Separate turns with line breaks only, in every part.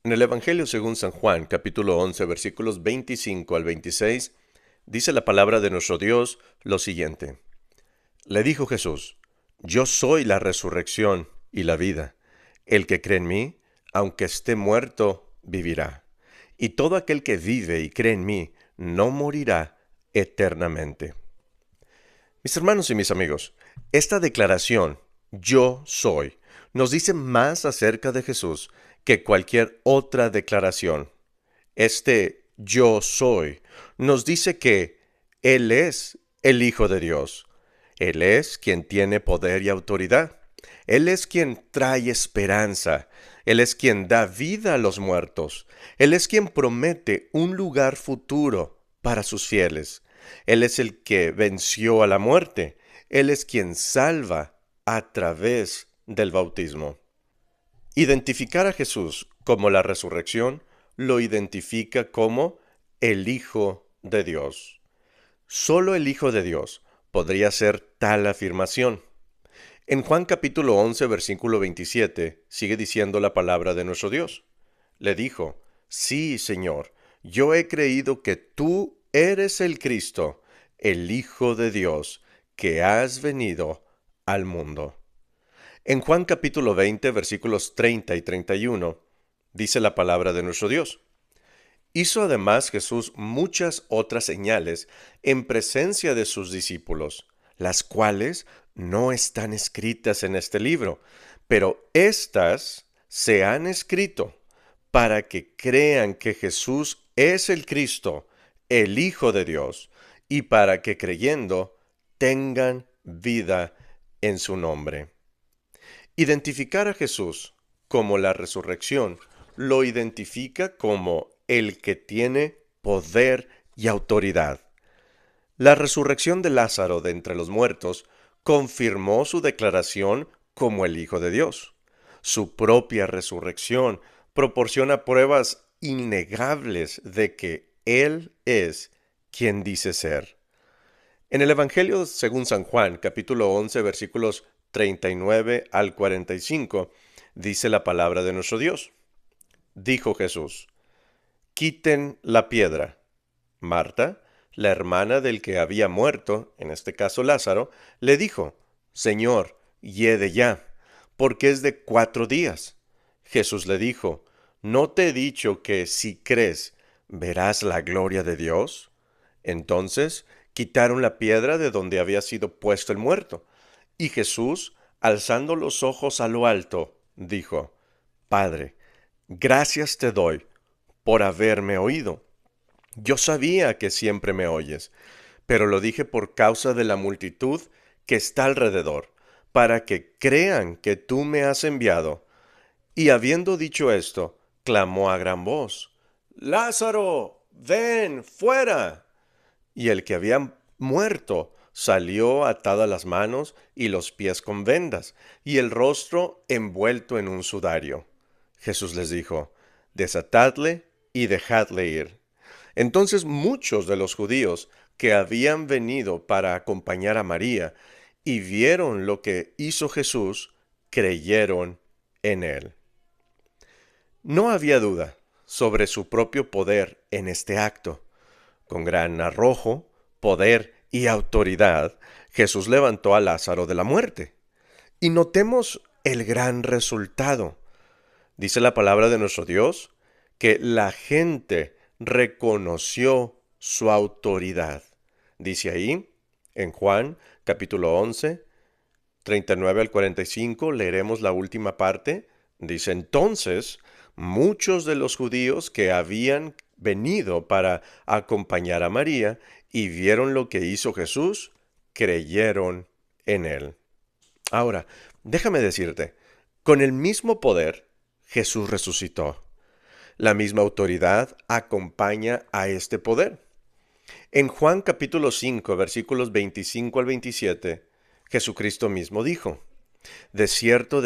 En el Evangelio según San Juan, capítulo 11, versículos 25 al 26, dice la palabra de nuestro Dios lo siguiente. Le dijo Jesús, Yo soy la resurrección y la vida. El que cree en mí, aunque esté muerto, vivirá. Y todo aquel que vive y cree en mí, no morirá eternamente. Mis hermanos y mis amigos, esta declaración, yo soy, nos dice más acerca de Jesús que cualquier otra declaración. Este yo soy nos dice que Él es el Hijo de Dios. Él es quien tiene poder y autoridad. Él es quien trae esperanza. Él es quien da vida a los muertos. Él es quien promete un lugar futuro para sus fieles. Él es el que venció a la muerte. Él es quien salva a través del bautismo. Identificar a Jesús como la resurrección lo identifica como el Hijo de Dios. Solo el Hijo de Dios podría hacer tal afirmación. En Juan capítulo 11, versículo 27, sigue diciendo la palabra de nuestro Dios. Le dijo, Sí, Señor, yo he creído que tú eres el Cristo, el Hijo de Dios, que has venido al mundo. En Juan capítulo 20, versículos 30 y 31, dice la palabra de nuestro Dios. Hizo además Jesús muchas otras señales en presencia de sus discípulos, las cuales no están escritas en este libro, pero éstas se han escrito para que crean que Jesús es el Cristo, el Hijo de Dios, y para que creyendo tengan vida en su nombre. Identificar a Jesús como la resurrección lo identifica como el que tiene poder y autoridad. La resurrección de Lázaro de entre los muertos confirmó su declaración como el Hijo de Dios. Su propia resurrección proporciona pruebas innegables de que Él es quien dice ser. En el Evangelio según San Juan, capítulo 11, versículos 39 al 45, dice la palabra de nuestro Dios. Dijo Jesús, Quiten la piedra. Marta, la hermana del que había muerto, en este caso Lázaro, le dijo, Señor, hiede ya, porque es de 4 días. Jesús le dijo, ¿no te he dicho que si crees, verás la gloria de Dios? Entonces quitaron la piedra de donde había sido puesto el muerto. Y Jesús, alzando los ojos a lo alto, dijo, Padre, gracias te doy por haberme oído. Yo sabía que siempre me oyes, pero lo dije por causa de la multitud que está alrededor, para que crean que tú me has enviado. Y habiendo dicho esto, clamó a gran voz, Lázaro, ven fuera. Y el que había muerto salió atadas las manos y los pies con vendas, y el rostro envuelto en un sudario. Jesús les dijo, Desatadle y dejadle ir. Entonces muchos de los judíos que habían venido para acompañar a María y vieron lo que hizo Jesús, creyeron en él. No había duda sobre su propio poder en este acto. Con gran arrojo, poder y autoridad, Jesús levantó a Lázaro de la muerte. Y notemos el gran resultado. Dice la palabra de nuestro Dios que la gente reconoció su autoridad. Dice ahí, en Juan capítulo 11, 39 al 45, leeremos la última parte. Dice, entonces, muchos de los judíos que habían venido para acompañar a María y vieron lo que hizo Jesús, creyeron en él. Ahora, déjame decirte, con el mismo poder, Jesús resucitó. La misma autoridad acompaña a este poder. En Juan capítulo 5, versículos 25 al 27, Jesucristo mismo dijo, de cierto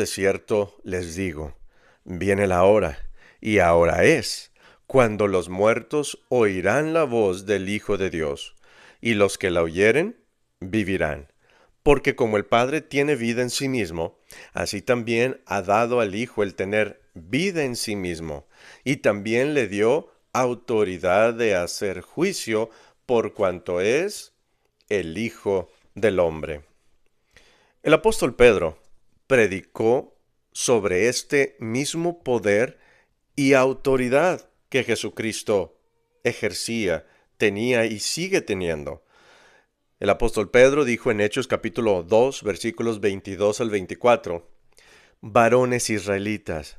les digo, viene la hora, y ahora es, cuando los muertos oirán la voz del Hijo de Dios, y los que la oyeren, vivirán. Porque como el Padre tiene vida en sí mismo, así también ha dado al Hijo el tener vida en sí mismo, y también le dio autoridad de hacer juicio por cuanto es el Hijo del Hombre. El apóstol Pedro predicó sobre este mismo poder y autoridad que Jesucristo ejercía, tenía y sigue teniendo. El apóstol Pedro dijo en Hechos capítulo 2, versículos 22 al 24, Varones israelitas,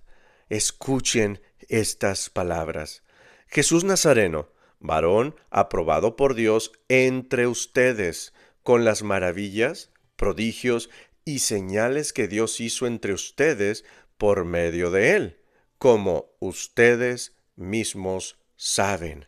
escuchen estas palabras. Jesús Nazareno, varón aprobado por Dios entre ustedes, con las maravillas, prodigios y señales que Dios hizo entre ustedes por medio de él, como ustedes mismos saben.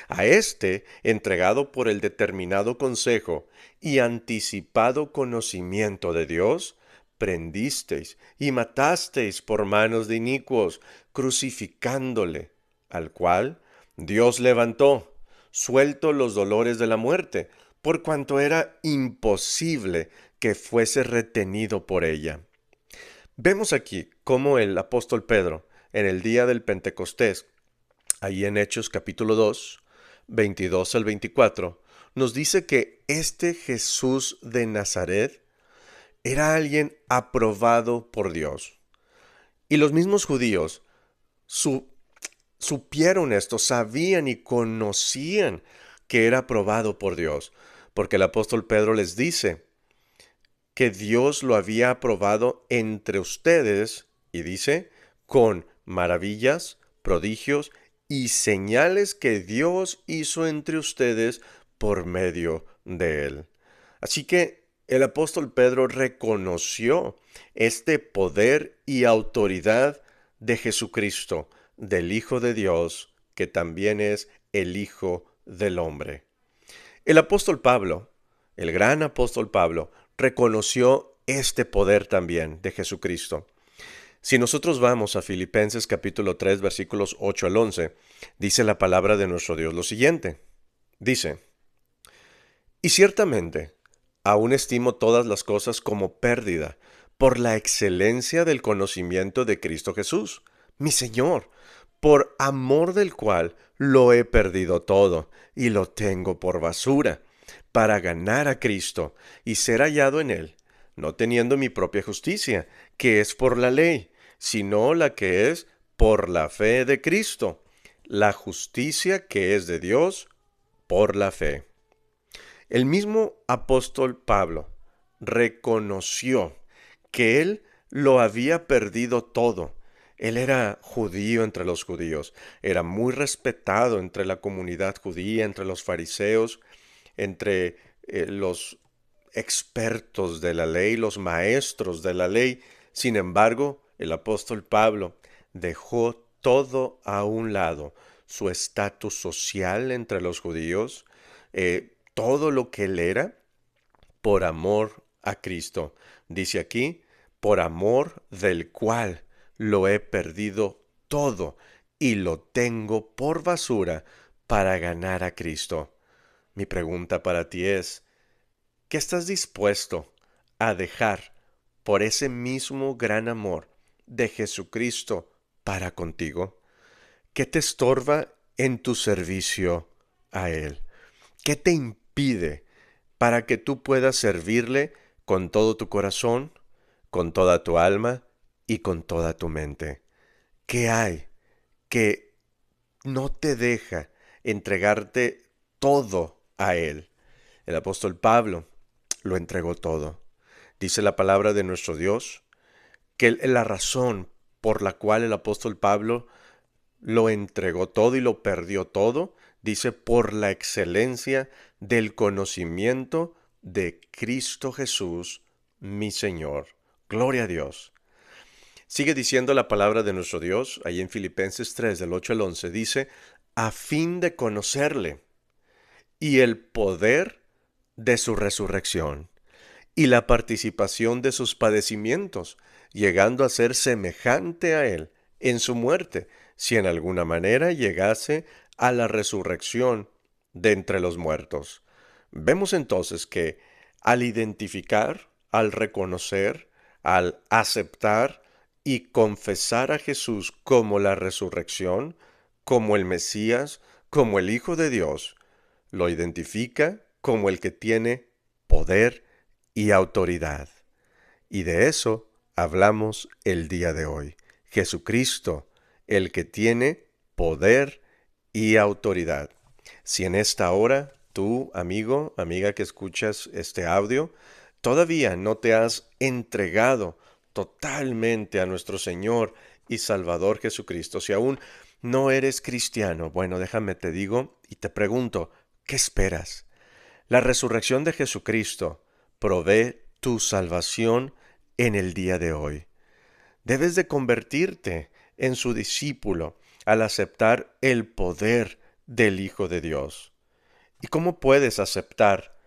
A este, entregado por el determinado consejo y anticipado conocimiento de Dios, prendisteis y matasteis por manos de inicuos, crucificándole, al cual Dios levantó, suelto los dolores de la muerte, por cuanto era imposible que fuese retenido por ella. Vemos aquí cómo el apóstol Pedro, en el día del Pentecostés, ahí en Hechos capítulo 2, 22 al 24, nos dice que este Jesús de Nazaret era alguien aprobado por Dios. Y los mismos judíos supieron esto, sabían y conocían que era aprobado por Dios, porque el apóstol Pedro les dice que Dios lo había aprobado entre ustedes, y dice, con maravillas, prodigios y señales que Dios hizo entre ustedes por medio de él. Así que el apóstol Pedro reconoció este poder y autoridad de Jesucristo, del Hijo de Dios, que también es el Hijo del Hombre. El apóstol Pablo, el gran apóstol Pablo, reconoció este poder también de Jesucristo. Si nosotros vamos a Filipenses capítulo 3, versículos 8 al 11, dice la palabra de nuestro Dios lo siguiente. Dice, y ciertamente, aún estimo todas las cosas como pérdida, por la excelencia del conocimiento de Cristo Jesús, mi Señor, por amor del cual lo he perdido todo y lo tengo por basura, para ganar a Cristo y ser hallado en él, no teniendo mi propia justicia, que es por la ley, sino la que es por la fe de Cristo, la justicia que es de Dios por la fe. El mismo apóstol Pablo reconoció que él lo había perdido todo. Él era judío entre los judíos, era muy respetado entre la comunidad judía, entre los fariseos, entre los expertos de la ley, los maestros de la ley. Sin embargo, el apóstol Pablo dejó todo a un lado, su estatus social entre los judíos, todo lo que él era, por amor a Cristo. Dice aquí, por amor del cual lo he perdido todo y lo tengo por basura para ganar a Cristo. Mi pregunta para ti es, ¿qué estás dispuesto a dejar por ese mismo gran amor de Jesucristo para contigo? ¿Qué te estorba en tu servicio a Él? ¿Qué te impide para que tú puedas servirle con todo tu corazón, con toda tu alma y con toda tu mente? ¿Qué hay que no te deja entregarte todo a Él? El apóstol Pablo lo entregó todo. Dice la palabra de nuestro Dios que la razón por la cual el apóstol Pablo lo entregó todo y lo perdió todo, dice, por la excelencia del conocimiento de Cristo Jesús, mi Señor. Gloria a Dios. Sigue diciendo la palabra de nuestro Dios, ahí en Filipenses 3, del 8 al 11, dice, a fin de conocerle y el poder de su resurrección y la participación de sus padecimientos, llegando a ser semejante a él en su muerte, si en alguna manera llegase a la resurrección de entre los muertos. Vemos entonces que Al identificar, al reconocer, al aceptar y confesar a Jesús como la resurrección, como el Mesías, como el Hijo de Dios, lo identifica como el que tiene poder y autoridad. Y de eso hablamos el día de hoy. Jesucristo, el que tiene poder y autoridad. Si en esta hora tú, amigo, amiga que escuchas este audio, todavía no te has entregado totalmente a nuestro Señor y Salvador Jesucristo, si aún no eres cristiano, bueno, déjame te digo y te pregunto, ¿qué esperas? La resurrección de Jesucristo provee tu salvación en el día de hoy. Debes de convertirte en su discípulo al aceptar el poder del Hijo de Dios. ¿Y cómo puedes aceptar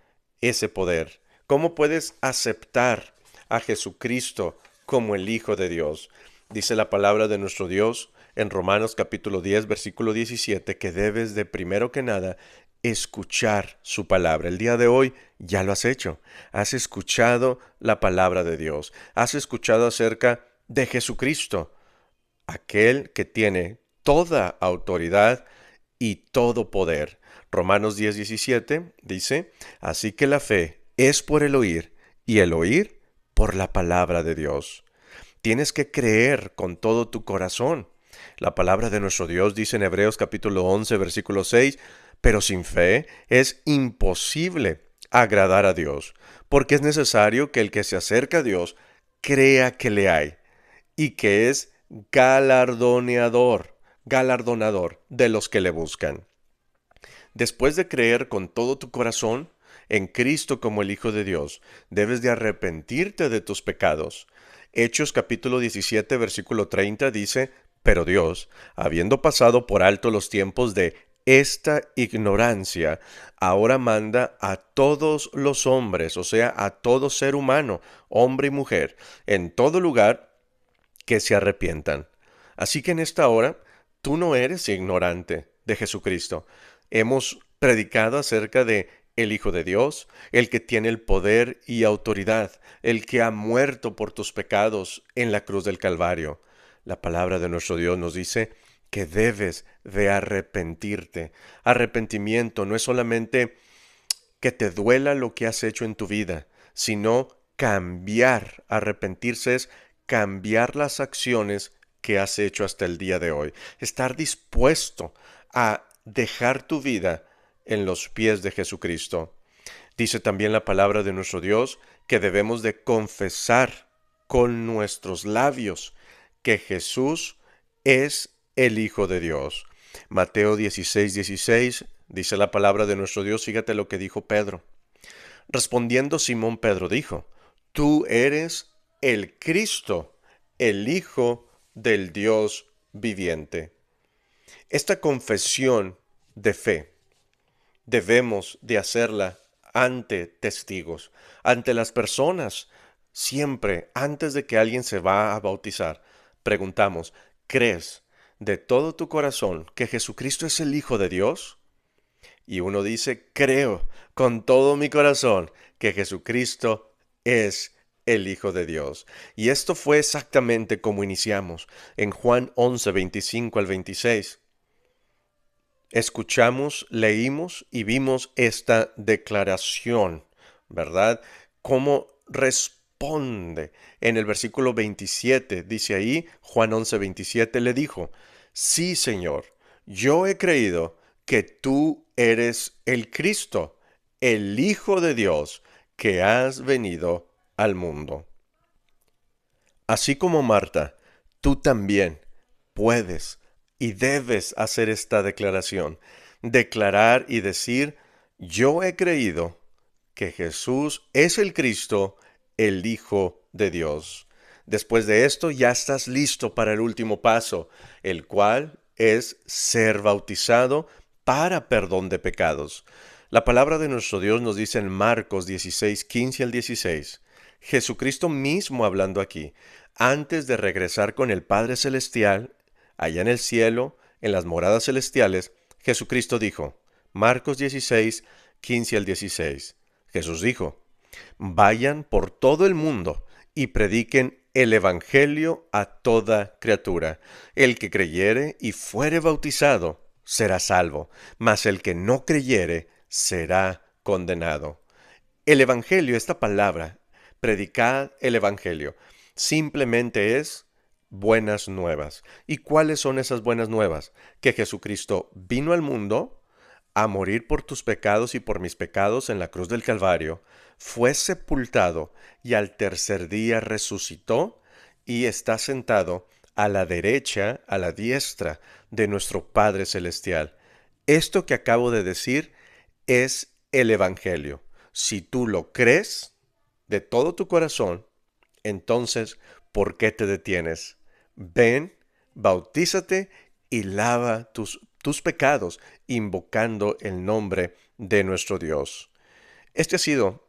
ese poder? ¿Cómo puedes aceptar a Jesucristo como el Hijo de Dios? Dice la palabra de nuestro Dios en Romanos capítulo 10, versículo 17, que debes de primero que nada escuchar su palabra. El día de hoy ya lo has hecho. Has escuchado la palabra de Dios. Has escuchado acerca de Jesucristo, aquel que tiene toda autoridad y todo poder. Romanos 10:17 dice, así que la fe es por el oír y el oír por la palabra de Dios. Tienes que creer con todo tu corazón. La palabra de nuestro Dios dice en Hebreos capítulo 11, versículo 6, pero sin fe es imposible agradar a Dios, porque es necesario que el que se acerca a Dios crea que le hay y que es galardonador de los que le buscan. Después de creer con todo tu corazón en Cristo como el Hijo de Dios, debes de arrepentirte de tus pecados. Hechos capítulo 17, versículo 30 dice, pero Dios, habiendo pasado por alto los tiempos de esta ignorancia, ahora manda a todos los hombres, o sea, a todo ser humano, hombre y mujer, en todo lugar, que se arrepientan. Así que en esta hora, tú no eres ignorante de Jesucristo. Hemos predicado acerca de el Hijo de Dios, el que tiene el poder y autoridad, el que ha muerto por tus pecados en la cruz del Calvario. La palabra de nuestro Dios nos dice que debes de arrepentirte. Arrepentimiento no es solamente que te duela lo que has hecho en tu vida, sino cambiar. Arrepentirse es cambiar las acciones que has hecho hasta el día de hoy. Estar dispuesto a dejar tu vida en los pies de Jesucristo. Dice también la palabra de nuestro Dios que debemos de confesar con nuestros labios que Jesús es el Hijo de Dios. Mateo 16:16 dice la palabra de nuestro Dios, fíjate lo que dijo Pedro. Respondiendo Simón Pedro dijo, tú eres el Cristo, el Hijo del Dios viviente. Esta confesión de fe debemos de hacerla ante testigos, ante las personas. Siempre, antes de que alguien se va a bautizar, preguntamos, ¿crees de todo tu corazón que Jesucristo es el Hijo de Dios? Y uno dice, creo con todo mi corazón que Jesucristo es el Hijo de Dios. Y esto fue exactamente como iniciamos en Juan 11, 25 al 26. Escuchamos, leímos y vimos esta declaración, ¿verdad? ¿Cómo responde? En el versículo 27, dice ahí, Juan 11, 27, le dijo, sí, Señor, yo he creído que tú eres el Cristo, el Hijo de Dios, que has venido al mundo. Así como Marta, tú también puedes y debes hacer esta declaración. Declarar y decir, yo he creído que Jesús es el Cristo, el Hijo de Dios. Después de esto ya estás listo para el último paso, el cual es ser bautizado para perdón de pecados. La palabra de nuestro Dios nos dice en Marcos 16, 15 al 16. Jesucristo mismo hablando aquí, antes de regresar con el Padre Celestial, allá en el cielo, en las moradas celestiales, Jesucristo dijo, Marcos 16, 15 al 16. Jesús dijo, Vayan por todo el mundo y prediquen el Evangelio a toda criatura. El que creyere y fuere bautizado será salvo, mas el que no creyere será condenado. El Evangelio, esta palabra, predicad el Evangelio, simplemente es buenas nuevas. ¿Y cuáles son esas buenas nuevas? Que Jesucristo vino al mundo a morir por tus pecados y por mis pecados en la cruz del Calvario, fue sepultado y al tercer día resucitó y está sentado a la derecha, a la diestra de nuestro Padre Celestial. Esto que acabo de decir es el Evangelio. Si tú lo crees de todo tu corazón, entonces, ¿por qué te detienes? Ven, bautízate y lava tus pecados, invocando el nombre de nuestro Dios. Este ha sido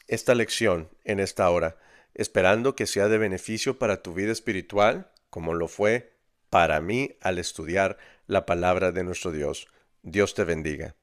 esta lección en esta hora, esperando que sea de beneficio para tu vida espiritual, como lo fue para mí al estudiar la palabra de nuestro Dios. Dios te bendiga.